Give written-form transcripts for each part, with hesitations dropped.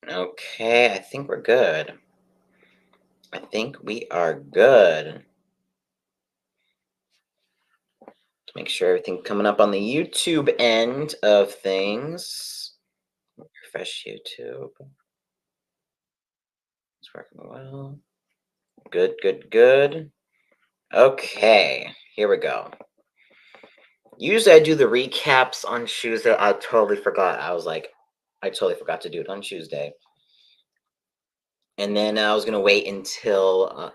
Okay, I think we're good. I think we are good. To make sure everything coming up on the YouTube end of things. Refresh YouTube. It's working well. Good, good, good. Okay, here we go. Usually I do the recaps on Tuesday. I totally forgot. I totally forgot to do it on Tuesday. And then I was gonna wait until,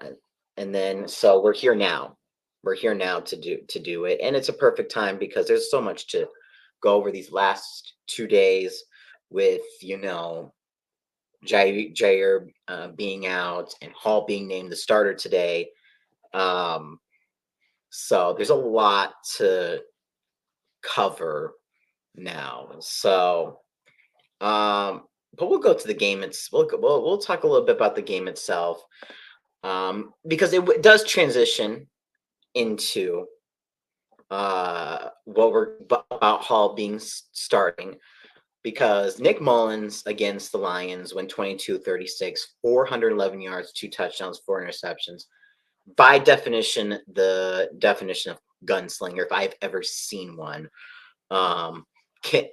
and then so we're here now. We're here now to do it, and it's a perfect time because there's so much to go over these last 2 days with Jair being out and Hall being named the starter today. Um, so there's a lot to cover now. Um, but we'll go to the game. We'll talk a little bit about the game itself. Because does transition into what we're about Hall being starting because Nick Mullins against the Lions went 22-36, 411 yards, 2 touchdowns, 4 interceptions. By definition, the definition of gunslinger, if I've ever seen one. Um, can,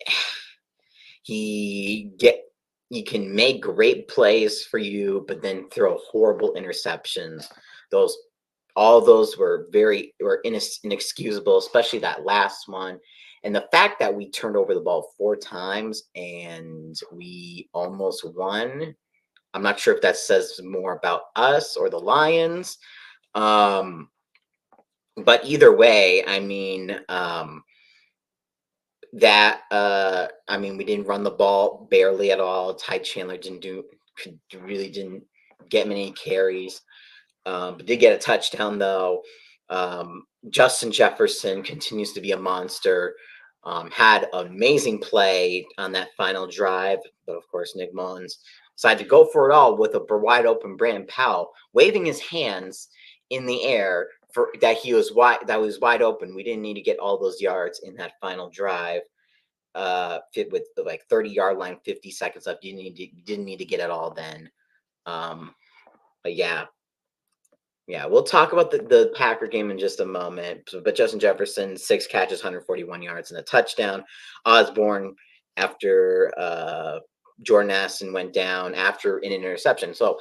he get he can make great plays for you, but then throw horrible interceptions. Those all those were inexcusable, especially that last one. And the fact that we turned over the ball 4 times and we almost won, I'm not sure if that says more about us or the Lions. Um, but either way, we didn't run the ball barely at all. Ty Chandler didn't get many carries. But did get a touchdown though. Justin Jefferson continues to be a monster. Had an amazing play on that final drive, but of course Nick Mullins decided to go for it all with a wide open Brandon Powell waving his hands in the air for that was wide open. We didn't need to get all those yards in that final drive. Fit with the, like 30-yard line, 50 seconds left. You didn't need to get it all then. But yeah, we'll talk about the Packer game in just a moment. But Justin Jefferson, 6 catches, 141 yards, and a touchdown. Osborne, after Jordan Addison went down after an interception. So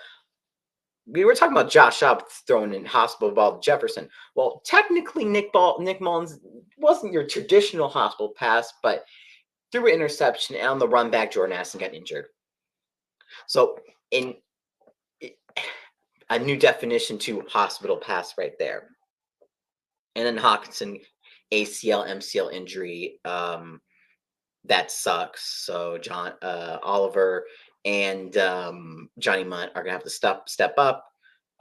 we were talking about Josh Up throwing in hospital ball to Jefferson. Well, technically, Nick Mullins wasn't your traditional hospital pass, but threw an interception, and on the run back, Jordan Addison got injured. So in a new definition to hospital pass right there. And then Hawkinson ACL MCL injury. That sucks. So John Oliver and Johnny Munt are gonna have to step up.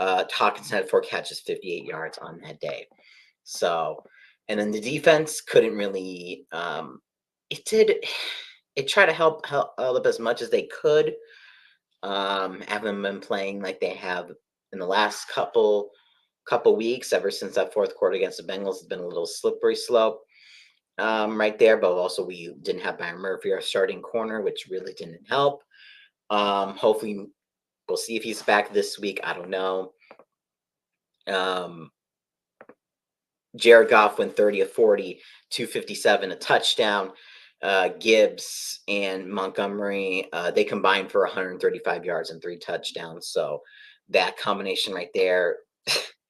Hawkinson had 4 catches, 58 yards on that day. So, and then the defense couldn't really. It did. It tried to help up as much as they could. Haven't been playing like they have in the last couple weeks. Ever since that fourth quarter against the Bengals, has been a little slippery slope right there. But also, we didn't have Byron Murphy, our starting corner, which really didn't help. Hopefully, we'll see if he's back this week. I don't know. Um, Jared Goff went 30 of 40, 257, a touchdown. Gibbs and Montgomery, they combined for 135 yards and 3 touchdowns. So that combination right there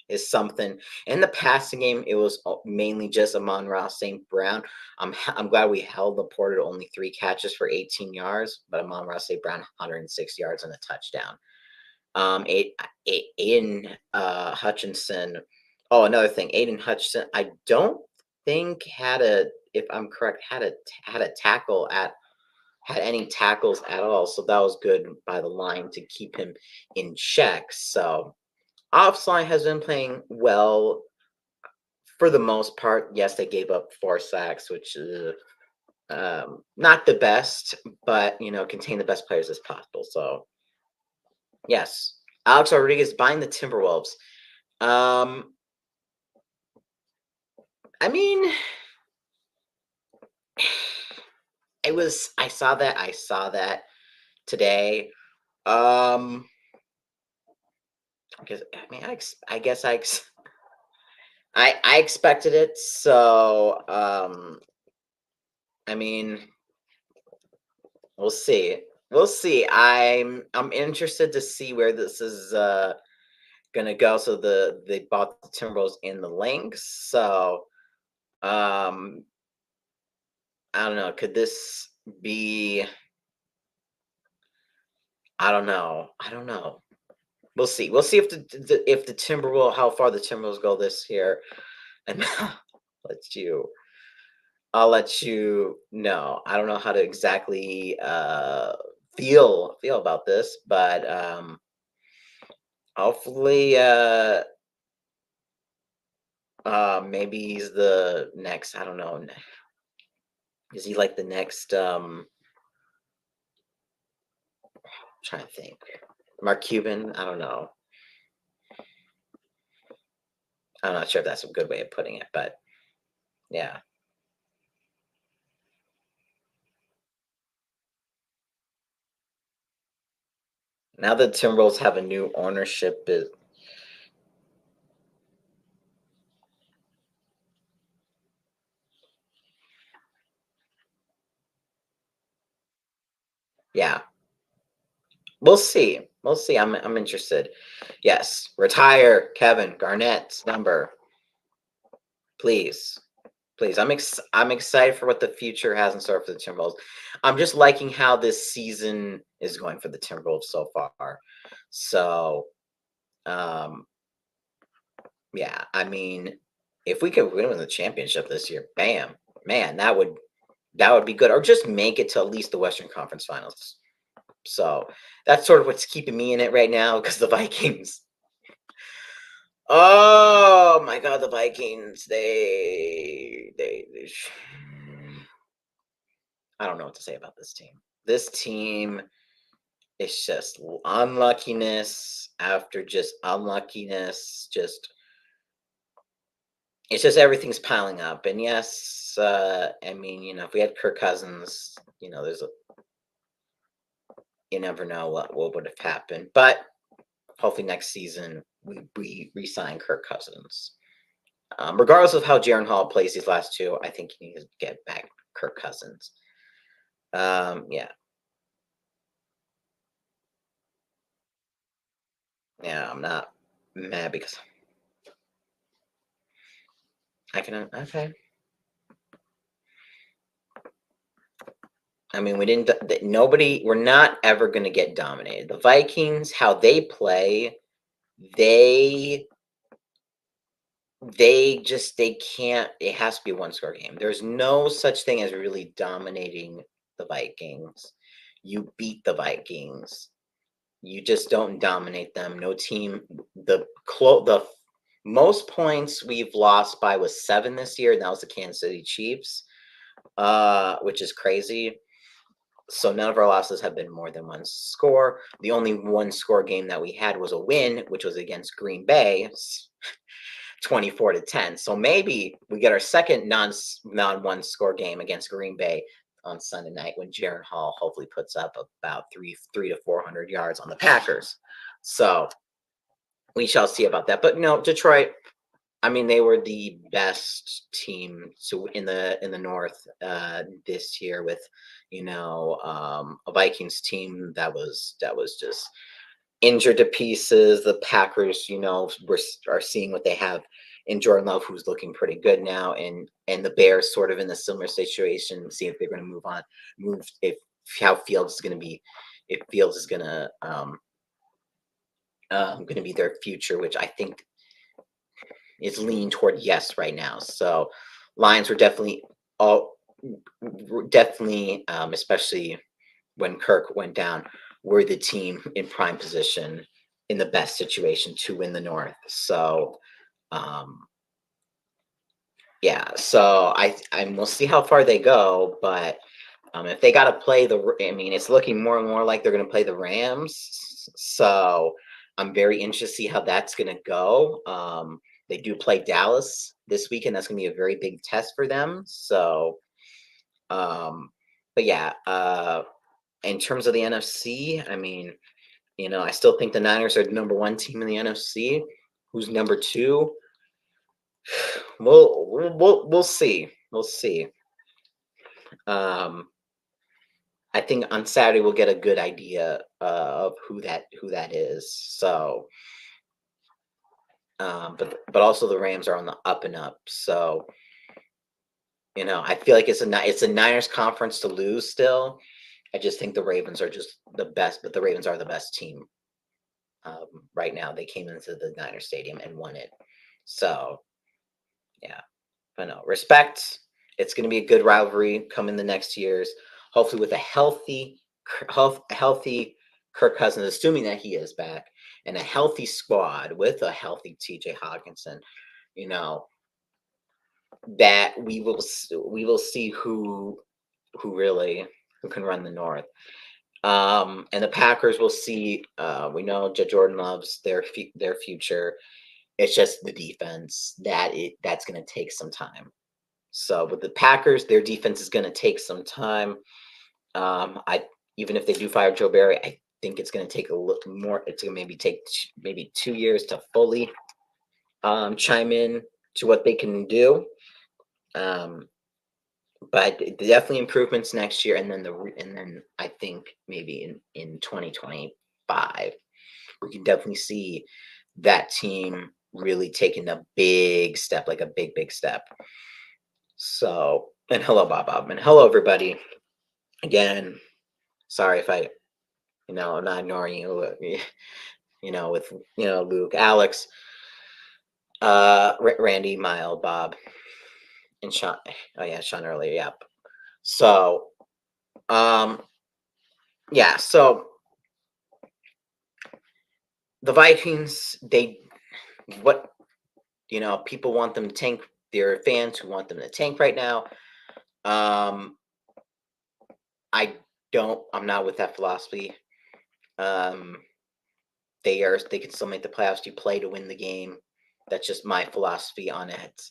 is something. In the passing game, it was mainly just Amon-Ra St. Brown. I'm glad we held Laporta to only 3 catches for 18 yards, but Amon-Ra St. Brown 106 yards and a touchdown. Aiden Hutchinson. Oh, another thing, Aiden Hutchinson. I don't think if I'm correct, had a tackle had any tackles at all. So that was good by the line to keep him in check. So offensive line has been playing well for the most part. Yes, they gave up 4 sacks, which is not the best, but contain the best players as possible. So yes, Alex Rodriguez buying the Timberwolves. Um, I mean, I saw that today. Um, I mean, I guess I expected it. So, I mean, we'll see. We'll see. I'm interested to see where this is gonna go. So they bought the Timberwolves in the Lynx. So, um, I don't know. Could this be? I don't know. I don't know. We'll see. We'll see if the Timberwolves how far the Timberwolves go this year, and let you. I'll let you know. I don't know how to exactly feel about this, but hopefully maybe he's the next. I don't know. Is he like the next? Trying to think. Mark Cuban. I don't know. I'm not sure if that's a good way of putting it, but yeah. Now the Timberwolves have a new ownership. Yeah, we'll see. We'll see. I'm interested. Yes, retire Kevin Garnett's number, please. Please. I'm excited for what the future has in store for the Timberwolves. I'm just liking how this season is going for the Timberwolves so far. So, um, yeah, I mean, if we could win the championship this year, bam, man, that would be good. Or just make it to at least the Western Conference Finals. So that's sort of what's keeping me in it right now because the Vikings. Oh my God, the Vikings. I don't know what to say about this team. This team is just unluckiness after just unluckiness. Just it's just everything's piling up. And yes, I mean, if we had Kirk Cousins, you never know what would have happened. But hopefully next season we re-sign Kirk Cousins. Regardless of how Jaron Hall plays these last two, I think he needs to get back Kirk Cousins. Yeah, yeah, I'm not mad because I can. Okay, I mean we didn't. Nobody. We're not ever going to get dominated. The Vikings, how they play, they they can't. It has to be a one score game. There's no such thing as really dominating the Vikings. You beat the Vikings. You just don't dominate them. No team. The most points we've lost by was 7 this year, and that was the Kansas City Chiefs, which is crazy. So none of our losses have been more than one score. The only one score game that we had was a win, which was against Green Bay, 24-10. So maybe we get our second non one score game against Green Bay on Sunday night when Jaron Hall hopefully puts up about three to 400 yards on the Packers. So we shall see about that. But Detroit. I mean, they were the best team in the North this year with a Vikings team that was just injured to pieces. The Packers, are seeing what they have in Jordan Love, who's looking pretty good now, and the Bears sort of in a similar situation. See if they're going to move if how Fields is going to be, if Fields is going to be their future, which I think is leaning toward yes right now. So Lions were all definitely, especially when Kirk went down, were the team in prime position in the best situation to win the North. So, um, yeah. So I will see how far they go, but if they got to play I mean, it's looking more and more like they're going to play the Rams. So I'm very interested to see how that's going to go. They do play Dallas this weekend. That's going to be a very big test for them. So, um, but yeah, in terms of the NFC, I mean, I still think the Niners are the number one team in the NFC. Who's number two? We'll see. We'll see. Um, I think on Saturday we'll get a good idea of who that is. So, but also the Rams are on the up and up. So, I feel like it's a Niners conference to lose still. I just think the Ravens are just the best, but the Ravens are the best team right now. They came into the Niner Stadium and won it. So, yeah, but no, respect. It's going to be a good rivalry coming the next years. Hopefully, with a healthy Kirk Cousins, assuming that he is back, and a healthy squad with a healthy T.J. Hawkinson. You know that we will see who can run the North. And the Packers will see. We know Jordan loves their future. It's just the defense that's going to take some time. So with the Packers, their defense is going to take some time. I Even if they do fire Joe Barry, I think it's going to take a little more. It's going to maybe take 2 years to fully chime in to what they can do. But definitely improvements next year, and then I think maybe in 2025 we can definitely see that team really taking a big step, like a big step. So, and hello, Bob, and hello, everybody. Again, sorry if I'm not ignoring you. With Luke, Alex, Randy, Mile, Bob, and Sean. Oh yeah, Sean earlier. Yep. So, um, yeah. So the Vikings, what people want them to tank. There are fans who want them to tank right now. I don't. I'm not with that philosophy. Um, they can still make the playoffs. You play to win the game. That's just my philosophy on it.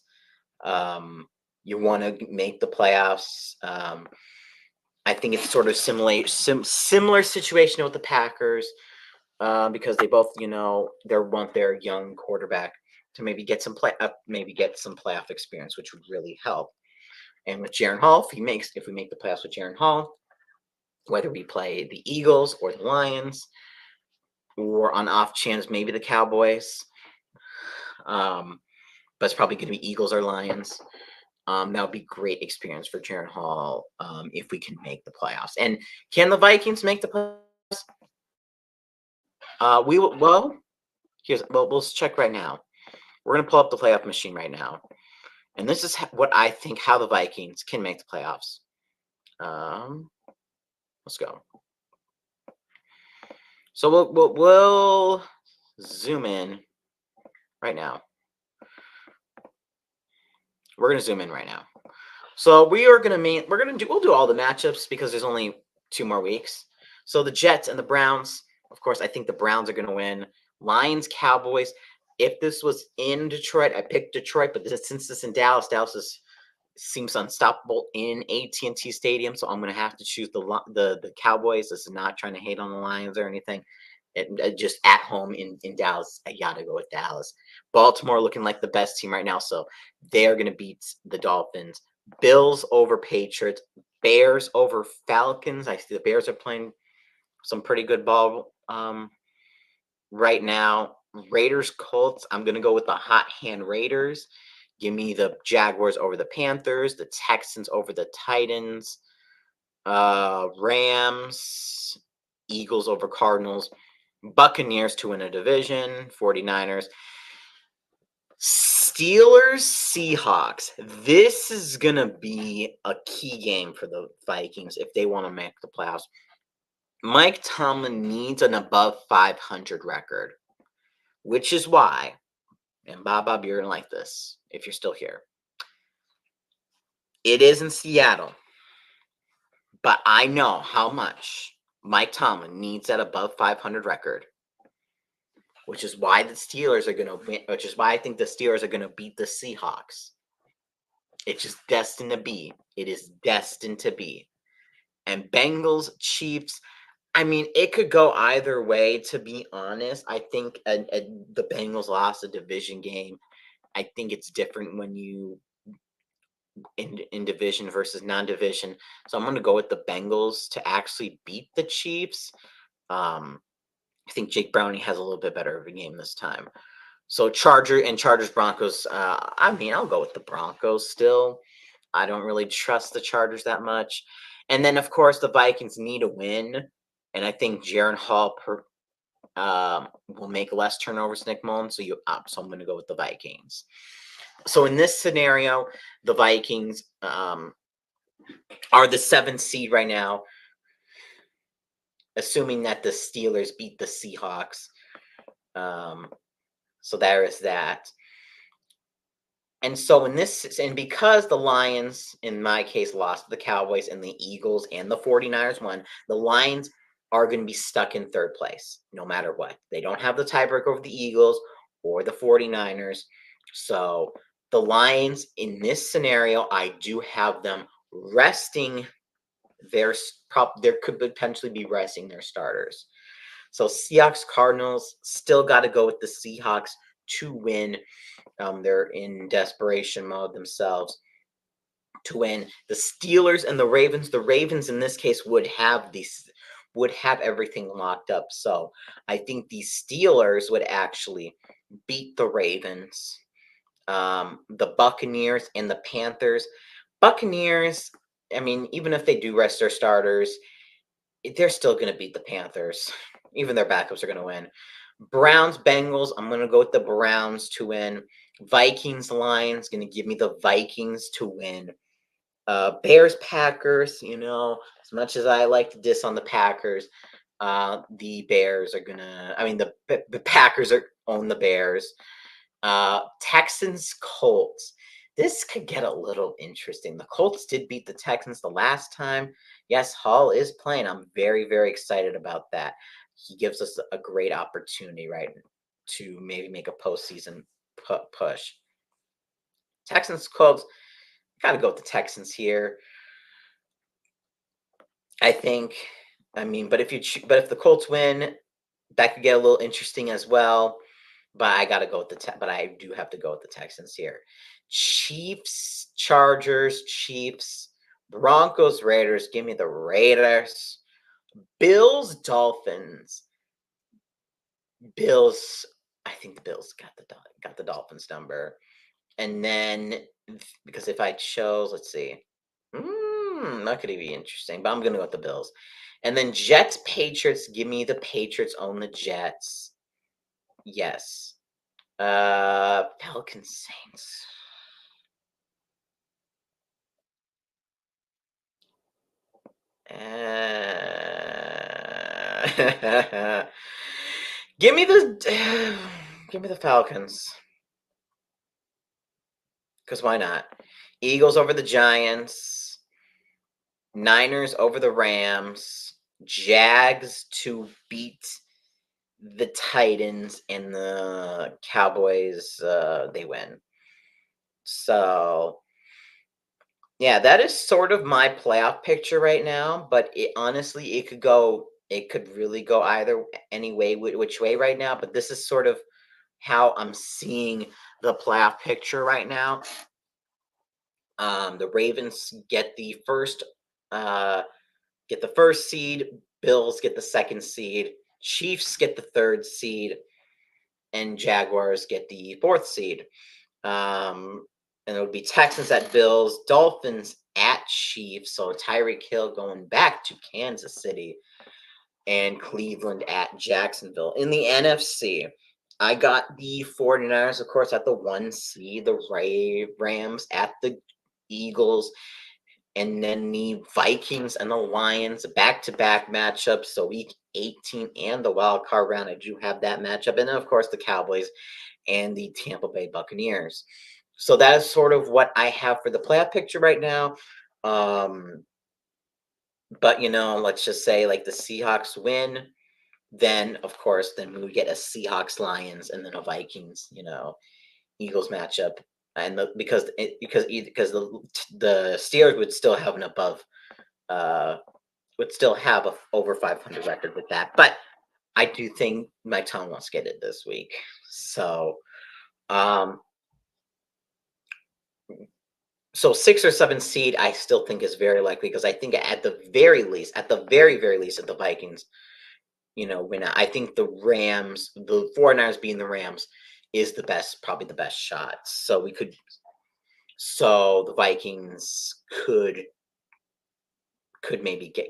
You want to make the playoffs. I think it's sort of similar situation with the Packers because they both, they want their young quarterback to maybe get some playoff experience, which would really help. And with Jaron Hall, if we make the playoffs with Jaron Hall, whether we play the Eagles or the Lions, or on off chance maybe the Cowboys, but it's probably going to be Eagles or Lions. That would be great experience for Jaron Hall if we can make the playoffs. And can the Vikings make the playoffs? We will. We'll check right now. We're gonna pull up the playoff machine right now, and this is what I think how the Vikings can make the playoffs. Let's go. So we'll zoom in right now. We're gonna zoom in right now. So we'll do all the matchups because there's only 2 more weeks. So the Jets and the Browns, of course, I think the Browns are going to win. Lions, Cowboys. If this was in Detroit, I picked Detroit, but since this is in Dallas, seems unstoppable in AT&T Stadium, so I'm going to have to choose the Cowboys. This is not trying to hate on the Lions or anything. Just at home in Dallas, I got to go with Dallas. Baltimore looking like the best team right now, so they are going to beat the Dolphins. Bills over Patriots, Bears over Falcons. I see the Bears are playing some pretty good ball right now. Raiders, Colts. I'm going to go with the hot hand Raiders. Give me the Jaguars over the Panthers, the Texans over the Titans, Rams, Eagles over Cardinals, Buccaneers to win a division, 49ers. Steelers, Seahawks. This is going to be a key game for the Vikings if they want to make the playoffs. Mike Tomlin needs an above 500 record, which is why, and Bob, you're going to like this if you're still here. It is in Seattle, but I know how much Mike Tomlin needs that above 500 record, which is why the Steelers are going to win, which is why I think the Steelers are going to beat the Seahawks. It's just destined to be. It is destined to be. And Bengals, Chiefs, I mean, it could go either way, to be honest. I think the Bengals lost a division game. I think it's different when you in division versus non-division. So I'm going to go with the Bengals to actually beat the Chiefs. Um, I think Jake Browning has a little bit better of a game this time. So Chargers Broncos. I mean, I'll go with the Broncos still. I don't really trust the Chargers that much. And then of course the Vikings need a win, and I think Jaron Hall will make less turnovers than Nick Mullins. So I'm going to go with the Vikings. So in this scenario, the Vikings are the seventh seed right now, assuming that the Steelers beat the Seahawks. Um, so there is that. And so and because the Lions, in my case, lost to the Cowboys and the Eagles and the 49ers won, the Lions are going to be stuck in third place no matter what. They don't have the tiebreaker over the Eagles or the 49ers. So the Lions, in this scenario, I do have them resting there could potentially be resting their starters. So Seahawks Cardinals still got to go with the Seahawks to win. They're in desperation mode themselves to win. The Steelers and the Ravens. The Ravens in this case would have everything locked up. So I think the Steelers would actually beat the Ravens. The Buccaneers and the Panthers. Buccaneers. I mean, even if they do rest their starters, they're still going to beat the Panthers. Even their backups are going to win. Browns, Bengals. I'm going to go with the Browns to win. Vikings, Lions. Going to give me the Vikings to win. Bears, Packers. As much as I like to diss on the Packers, the Bears are going to. I mean, the Packers own the Bears. Texans, Colts. This could get a little interesting. The Colts did beat the Texans the last time. Yes, Hall is playing. I'm very, very excited about that. He gives us a great opportunity, right, to maybe make a postseason push. Texans, Colts. Gotta go with the Texans here. I think. I mean, but if the Colts win, that could get a little interesting as well. But I gotta go with but I do have to go with the Texans here. Chiefs, Chargers, Chiefs, Broncos, Raiders. Give me the Raiders. Bills, Dolphins. Bills. I think the Bills got the Dolphins number. And then because if I chose, let's see, that could be interesting. But I'm gonna go with the Bills. And then Jets, Patriots. Give me the Patriots own the Jets. Yes. Falcons, Saints. Give me the give me the Falcons. Because why not? Eagles over the Giants. Niners over the Rams. Jags to beat the Titans, and the Cowboys, they win. So yeah, that is sort of my playoff picture right now, but honestly, it could really go any way, which way right now. But this is sort of how I'm seeing the playoff picture right now. The Ravens get the first seed. Bills get the second seed. Chiefs get the third seed, and Jaguars get the fourth seed. And it would be Texans at Bills, Dolphins at Chiefs. So Tyreek Hill going back to Kansas City, and Cleveland at Jacksonville. In the NFC, I got the 49ers, of course, at the 1 seed, the Rams at the Eagles, and then the Vikings and the Lions back-to-back matchups. So week 18 and the wild card round, I do have that matchup. And then, of course, the Cowboys and the Tampa Bay Buccaneers. So that is sort of what I have for the playoff picture right now. But let's just say like the Seahawks win, then of course, then we would get a Seahawks Lions and then a Vikings, Eagles matchup, and because the Steelers would still have an above would still have a over 500 record with that. But I do think my tongue wants to get it this week. So, um, so 6 or 7 seed, I still think is very likely because I think at the very least, at the very least, at the Vikings, win out. I think the Rams, the 49ers being the Rams, is the best, probably the best shot. So the Vikings could maybe get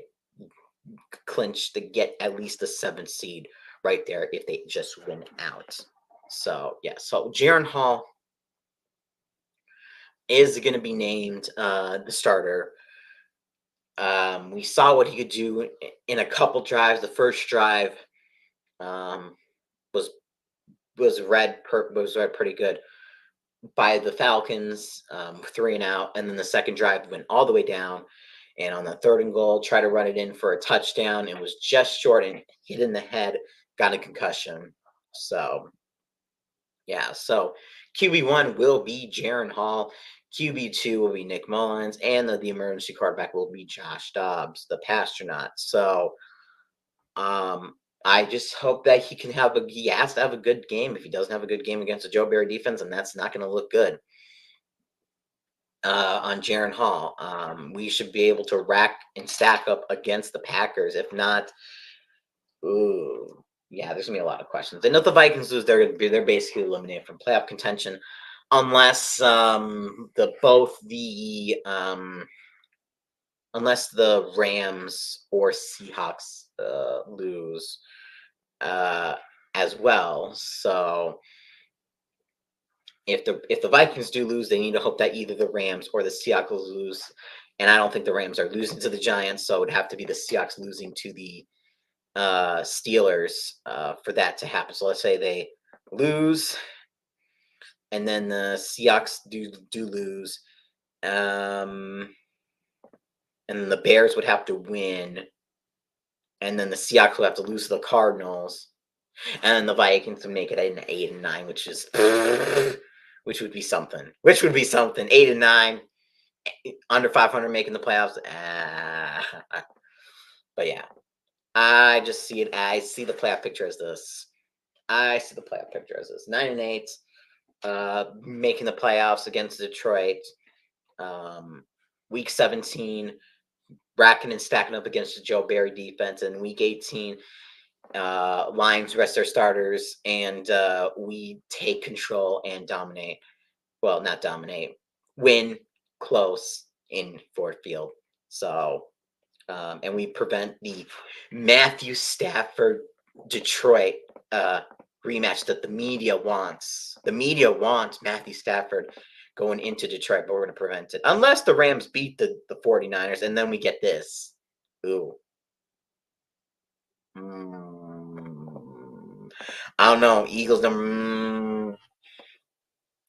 clinch to get at least the 7th seed right there if they just win out. So yeah, so Jaron Hall is going to be named the starter. We saw what he could do in a couple drives. The first drive um, was was read pretty good by the Falcons, 3 and out, and then the second drive went all the way down. And on the third and goal, tried to run it in for a touchdown. It was just short and hit in the head, got a concussion. So yeah, so QB1 will be Jaron Hall. QB2 will be Nick Mullins, and the emergency quarterback will be Josh Dobbs, the pastronaut. So um, I just hope that he has to have a good game. If he doesn't have a good game against the Joe Barry defense, and that's not going to look good on Jaron Hall. We should be able to rack and stack up against the Packers. If not, ooh, yeah, there's gonna be a lot of questions. And if the Vikings lose, they're basically eliminated from playoff contention, unless unless the Rams or Seahawks lose as well. So if the Vikings do lose, they need to hope that either the Rams or the Seahawks lose. And I don't think the Rams are losing to the Giants, so it would have to be the Seahawks losing to the Steelers for that to happen. So let's say they lose, and then the Seahawks do lose, and the Bears would have to win, and then the Seahawks would have to lose to the Cardinals, and then the Vikings would make it an 8-9, which would be something. Which would be something. 8-9, under 500, making the playoffs. But yeah, I just see it. I see the playoff picture as this. 9-8, making the playoffs against Detroit. Week 17, racking and stacking up against the Joe Barry defense, and week 18, Lions rest their starters, and we take control and dominate. Well, not dominate, win close in Ford Field. So, and we prevent the Matthew Stafford Detroit rematch that the media wants. The media wants Matthew Stafford going into Detroit, but we're going to prevent it. Unless the Rams beat the 49ers, and then we get this. Ooh. I don't know. Eagles number.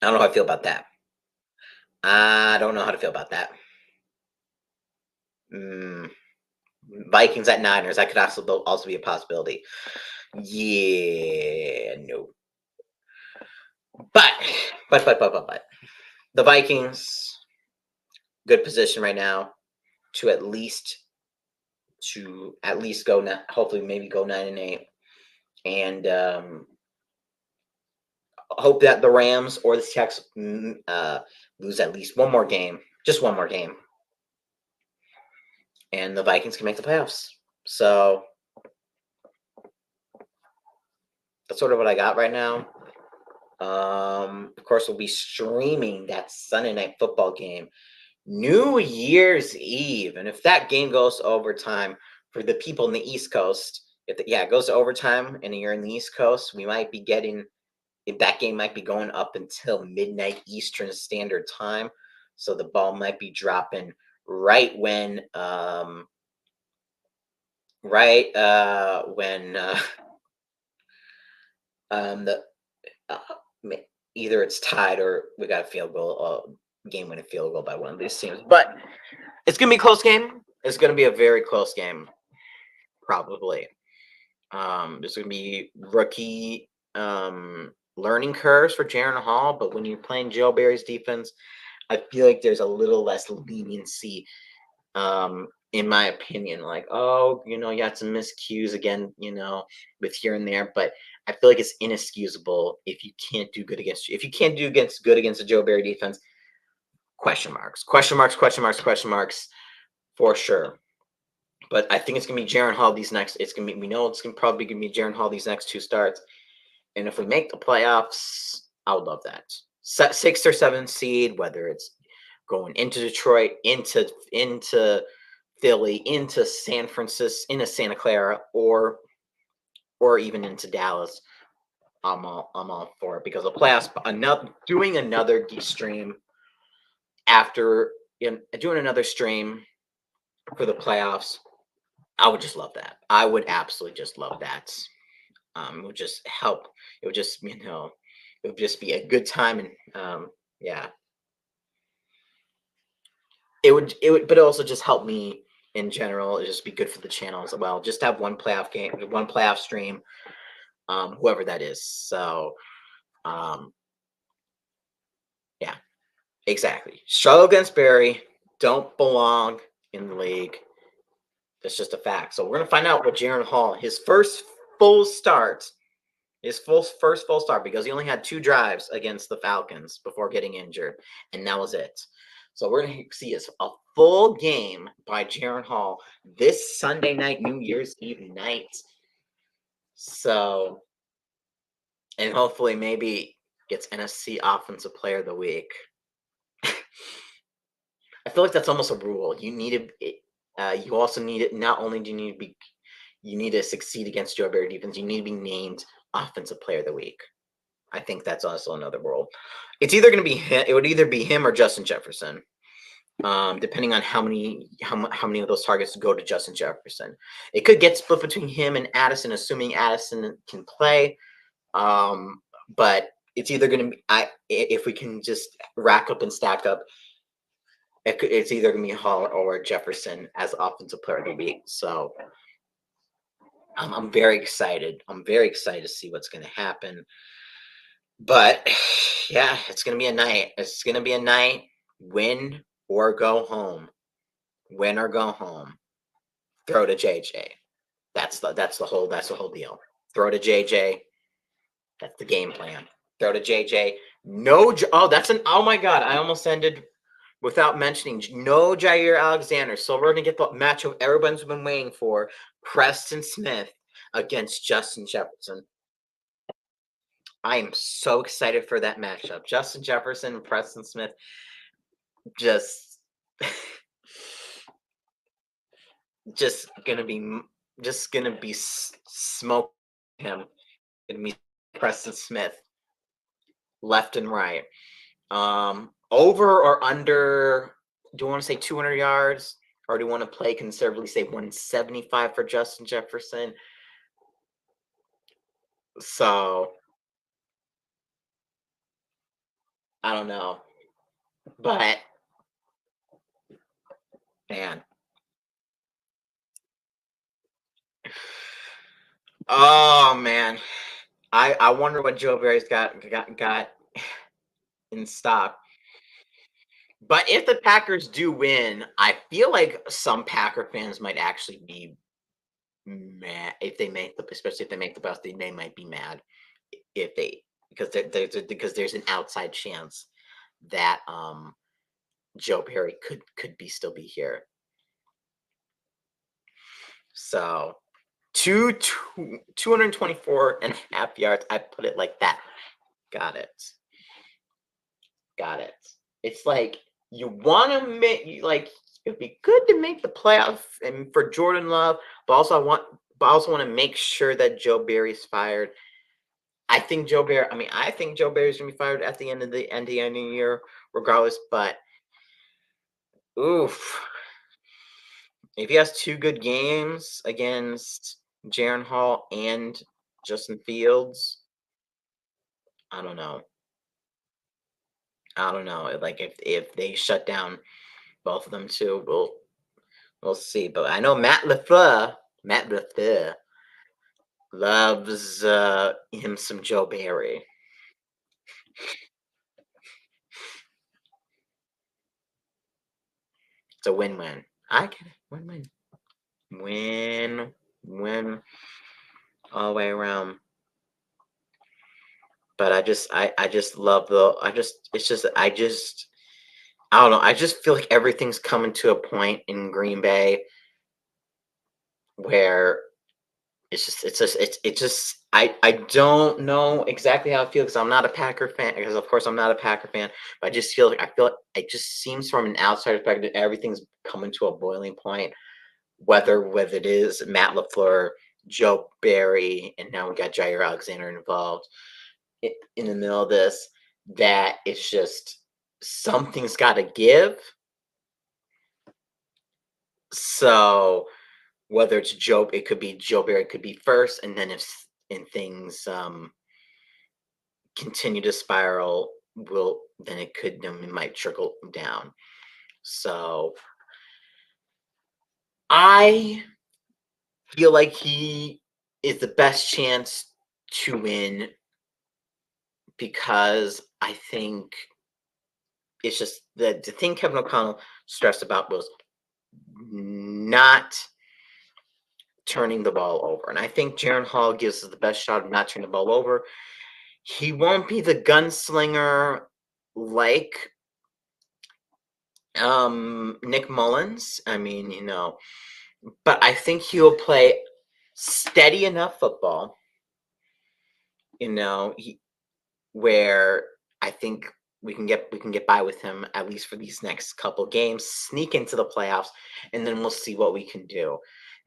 I don't know how I feel about that. I don't know how to feel about that. Vikings at Niners. That could also be a possibility. Yeah, no. But the Vikings, good position right now to at least go now. Hopefully, maybe go 9-8, and hope that the Rams or the Seahawks lose at least one more game, just one more game, and the Vikings can make the playoffs. So that's sort of what I got right now. Of course, we'll be streaming that Sunday night football game, New Year's Eve, and if that game goes to overtime for the people in the East Coast, if it goes to overtime and you're in the East Coast, we might be getting. If that game might be going up until midnight Eastern Standard Time, so the ball might be dropping right when the either it's tied or we got a field goal, game-winning field goal by one of these teams. But it's gonna be a close game. It's gonna be a very close game, probably. There's gonna be rookie learning curves for Jaron Hall, but when you're playing Joe Barry's defense, I feel like there's a little less leniency in my opinion. Like, oh, you had some miscues again, with here and there, but I feel like it's inexcusable if you can't do good against if you can't do against good against the Joe Barry defense. Question marks, question marks, question marks, question marks for sure. But I think it's gonna be Jaron Hall these next. It's gonna be we know it's gonna probably gonna be Jaron Hall these next two starts. And if we make the playoffs, I would love that. Sixth or seventh seed, whether it's going into Detroit, into Philly, into San Francisco, into Santa Clara, or even into Dallas. I'm all for it because the playoffs. Doing another stream after doing another stream for the playoffs. I would just love that. I would absolutely just love that. It would just help. It would just it would just be a good time and yeah, it would, but also just help me in general. It just be good for the channel as well. Just have one playoff game, one playoff stream, whoever that is. So um, yeah, exactly. Struggle against Barry. Don't belong in the league. That's just a fact. So we're gonna find out what Jaron Hall, his first full start, his first full start, because he only had 2 drives against the Falcons before getting injured, and that was it. So we're gonna see a full game by Jaron Hall this Sunday night, New Year's Eve night. So, and hopefully maybe gets NFC Offensive Player of the Week. I feel like that's almost a rule. You need to. You also need it. Not only do you need to be, you need to succeed against Joe Barry defense. You need to be named Offensive Player of the Week. I think that's also another rule. It's either going to be him, it would either be him or Justin Jefferson, depending on how many of those targets go to Justin Jefferson. It could get split between him and Addison, assuming Addison can play. But it's either going to be if we can just rack up and stack up. It's either going to be Hall or Jefferson as Offensive Player of the Week. So I'm very excited. I'm very excited to see what's going to happen. But yeah, it's gonna be a night. It's gonna be a night. Win or go home. Win or go home. Throw to JJ. That's the whole deal. Throw to JJ. That's the game plan. Throw to JJ. No. Oh my God! I almost ended without mentioning no Jair Alexander. So we're gonna get the matchup everyone's been waiting for: Preston Smith against Justin Jefferson. I am so excited for that matchup. Justin Jefferson and Preston Smith just just gonna be smoke him. Gonna be Preston Smith left and right. Over or under? Do you want to say 200 yards, or do you want to play conservatively? Say 175 for Justin Jefferson. So I don't know, but man, oh man, I wonder what Joe Barry's got in stock. But if the Packers do win, I feel like some Packer fans might actually be mad if they make especially if they make the playoffs. They might be mad if they because there's an outside chance that Joe Barry could be still be here. So 224 and a half yards. I put it like that. Got it. Got it. It's like you want to make it'd be good to make the playoff and for Jordan Love, but also want to make sure that Joe Barry's fired. I think Joe Barry. I think Joe Barry's gonna be fired at the end of the year, regardless. But oof, if he has 2 good games against Jaron Hall and Justin Fields, I don't know. I don't know. Like if they shut down both of them too, we'll see. But I know Matt LaFleur loves him some Joe Barry. It's a win-win. I get it. Win, win, win, win all the way around. But I just love the I just it's just I don't know. I just feel like everything's coming to a point in Green Bay where I don't know exactly how I feel because I'm not a Packer fan. Because of course I'm not a Packer fan, but I feel like it just seems from an outsider perspective everything's coming to a boiling point. Whether it is Matt Lafleur, Joe Barry, and now we got Jair Alexander involved in the middle of this, that it's just something's got to give. So whether it's Joe, it could be Joe Barry could be first, and then if and things continue to spiral, will then it might trickle down. So I feel like he is the best chance to win because I think it's just the thing Kevin O'Connell stressed about was not turning the ball over. And I think Jaron Hall gives us the best shot of not turning the ball over. He won't be the gunslinger like Nick Mullins. I mean, but I think he'll play steady enough football, you know, he, where I think we can get by with him at least for these next couple games, sneak into the playoffs, and then we'll see what we can do.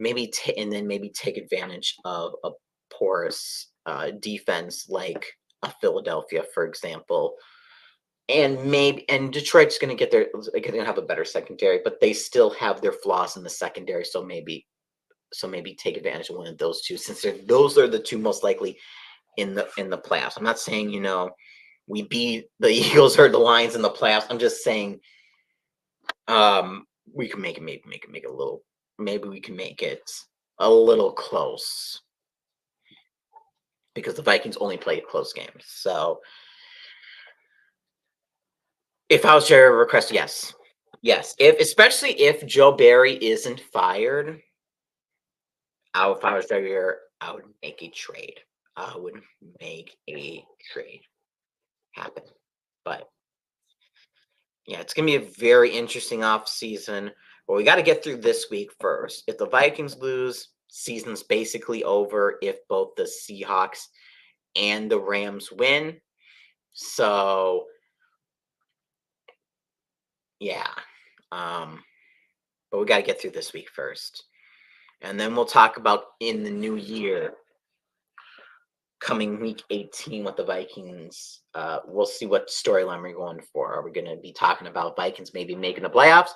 And then maybe take advantage of a porous defense like a Philadelphia, for example. And Detroit's going to get their they're going to have a better secondary, but they still have their flaws in the secondary. So maybe take advantage of one of those two, since those are the two most likely in the playoffs. I'm not saying we beat the Eagles or the Lions in the playoffs. I'm just saying we can make it a little. Maybe we can make it a little close because the Vikings only play close games. So if I was Jerry request, yes, yes. Especially if Joe Barry isn't fired, if I was Jerry, I would make a trade. I would make a trade happen. But yeah, it's gonna be a very interesting off season. But we got to get through this week first. If the Vikings lose, season's basically over. If both the Seahawks and the Rams win, so yeah. Um, but we got to get through this week first, and then we'll talk about in the new year, coming week 18 with the Vikings. We'll see what storyline we're going for. Are we going to be talking about Vikings maybe making the playoffs?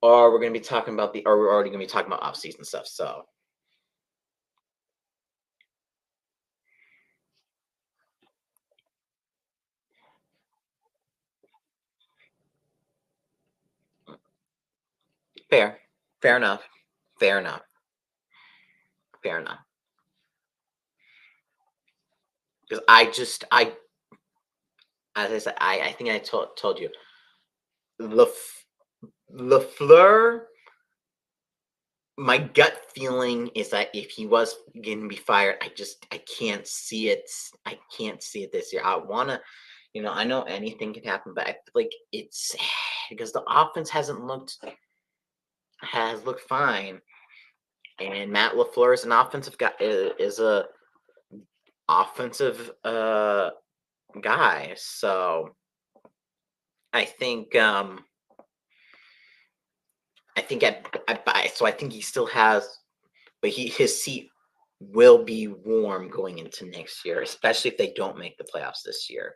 Or we're going to be talking about or we're already going to be talking about off-season stuff. So fair, fair enough, fair enough, fair enough. Because as I said, I think I told you, Lef, Lafleur. My gut feeling is that if he was going to be fired, I can't see it. I can't see it this year. I know anything can happen, but I feel like it's because the offense has looked fine, and Matt Lafleur is an offensive guy, is a offensive guy. So I think so I think he still has, but his seat will be warm going into next year, especially if they don't make the playoffs this year.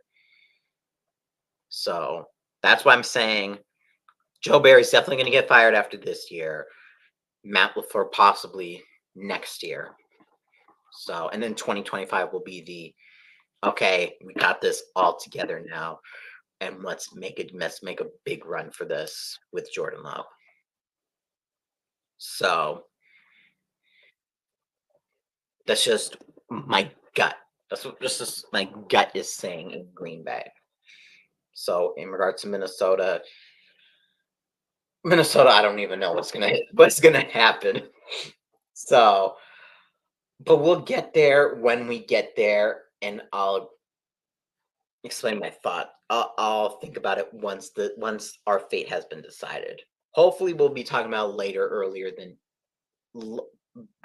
So that's why I'm saying Joe Barry's definitely going to get fired after this year. Matt LaFleur possibly next year. So, and then 2025 will be okay, we got this all together now, and let's make a big run for this with Jordan Love. So that's just my gut. That's what just my gut is saying in Green Bay. So in regards to Minnesota, Minnesota, I don't even know what's gonna happen. So, but we'll get there when we get there, and I'll explain my thought. I'll think about it once our fate has been decided. Hopefully, we'll be talking about l-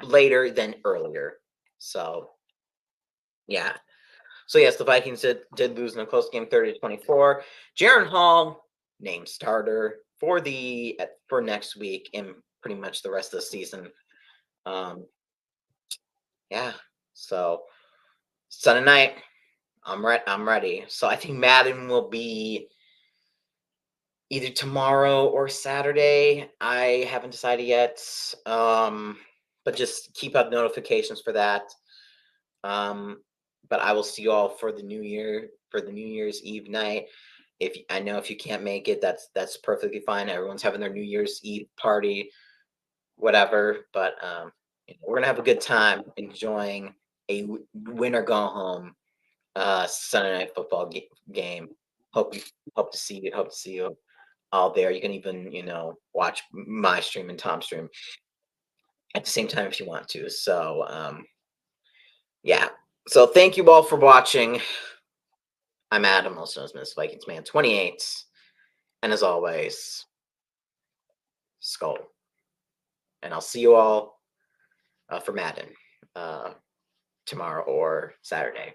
later than earlier. So yeah. So yes, the Vikings did lose in a close game, 30-24. Jaron Hall named starter for next week and pretty much the rest of the season. Um, yeah. So Sunday night, I'm ready. So I think Madden will be either tomorrow or Saturday. I haven't decided yet. But just keep up notifications for that. Um, but I will see you all for the New Year's Eve night. If I know if you can't make it, that's perfectly fine. Everyone's having their New Year's Eve party, whatever. But we're gonna have a good time enjoying a win or go home Sunday night football game. Hope you hope to see you all there. You can even watch my stream and Tom's stream at the same time if you want to. So yeah. So thank you all for watching. I'm Adam, also known as Miss Vikings Man 28, and as always, Skull. And I'll see you all for Madden tomorrow or Saturday.